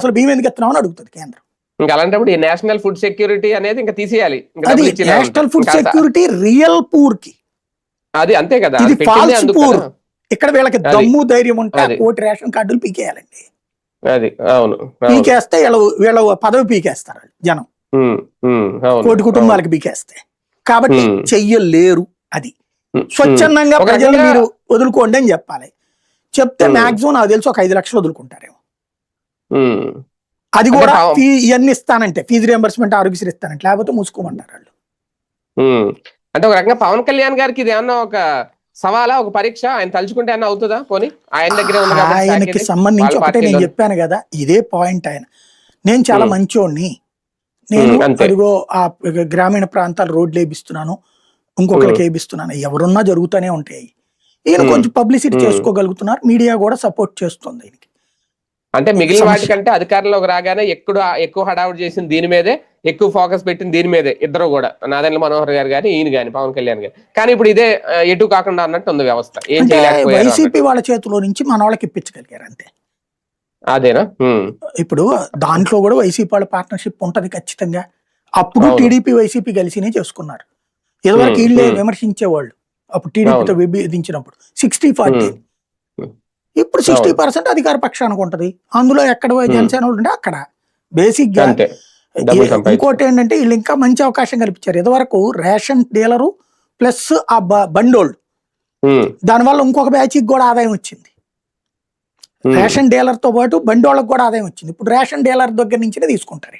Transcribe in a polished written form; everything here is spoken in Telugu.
అసలు బియ్యం ఎందుకు ఎత్తున్నామని అడుగుతుంది కేంద్రం. ఇంకా అలాంటప్పుడు ఈ నేషనల్ ఫుడ్ సెక్యూరిటీ అనేది ఇంకా తీసేయాలి. అది national food security real poor కి, అది అంతే కదా, ఇది ఫాల్స్ పూర్. ఇక్కడ వీళ్ళకి దమ్ము ధైర్యం ఉంటే కోటి రేషన్ కార్డులు పీకేయాలండి. అది అవును, పీకేస్తే వీళ్ళ పదవి పీకేస్తారు జనం, కోటి కుటుంబాలకు పీకేస్తే. కాబట్టి చెయ్యలేరు. అది స్వచ్ఛందంగా ప్రజలు మీరు వదులుకోండి అని చెప్పాలి. చెప్తే మాక్సిమం నాకు తెలిసి ఒక 5 లక్షలు వదులుకుంటారేమో. అది కూడా ఇవన్నీ ఇస్తానంటే, ఫీజు రియంబర్స్మెంట్, ఆరోగ్యశ్రీ ఇస్తానంటే, లేకపోతే మూసుకోమంటారు వాళ్ళు. అంటే ఒక రకంగా పవన్ కళ్యాణ్ గారికి ఇది ఏమన్నా ఒక సవాలా, ఒక పరీక్ష? ఆయన తలుచుకుంటే ఏమన్నా అవుతుందా? పోనీ ఆయన దగ్గర ఆయనకి సంబంధించి ఒకటే నేను చెప్పాను కదా, ఇదే పాయింట్. ఆయన నేను చాలా మంచోడిని, నేను అదిగో ఆ గ్రామీణ ప్రాంతాలు రోడ్లు వేపిస్తున్నాను, ఇంకొకరికి వేపిస్తున్నాను, ఎవరున్నా జరుగుతూనే ఉంటాయి. ఈయన కొంచెం పబ్లిసిటీ చేసుకోగలుగుతున్నారు, మీడియా కూడా సపోర్ట్ చేస్తుంది ఈయనకి. అంటే మిగిలిన వాటికంటే అధికారంలోకి రాగానే ఎక్కువ హడావుడి చేసింది దీని మీదే, ఎక్కువ ఫోకస్ పెట్టింది దీని మీదే ఇద్దరు కూడా, నాదెండ్ల మనోహర్ గారు కానీ ఈయన కానీ పవన్ కళ్యాణ్ గారు. కానీ ఇప్పుడు ఇదే ఎటు కాకుండా అన్నట్టు ఉంది వ్యవస్థ. ఏం చేయలేకపోయారు. వైసీపీ వాళ్ళ చేతిలో నుంచి మన వాళ్ళకి ఇప్పించగలిగారు అంతే. అదేనా? ఇప్పుడు దాంట్లో కూడా వైసీపీ వాళ్ళ పార్ట్నర్షిప్ ఉంటది ఖచ్చితంగా. అప్పుడు టీడీపీ వైసీపీ కలిసినే చేసుకున్నారు. ఇదివరకు వీళ్ళే విమర్శించేవాళ్ళు అప్పుడు టీడీపీతో విభేదించినప్పుడు 60-40. ఇప్పుడు 60% అధికార పక్షానికి ఉంటది. అందులో ఎక్కడ జనసేన ఉంటే అక్కడ బేసిక్ గా. ఇంకోటి ఏంటంటే వీళ్ళు ఇంకా మంచి అవకాశం కల్పించారు. ఇదివరకు రేషన్ డీలరు ప్లస్ ఆ బండోళ్ళు, దానివల్ల ఇంకొక బ్యాచ్కి కూడా ఆదాయం వచ్చింది. రేషన్ డీలర్ తో పాటు బండోళ్ళకి కూడా ఆదాయం వచ్చింది. ఇప్పుడు రేషన్ డీలర్ దగ్గర నుంచినే తీసుకుంటారు.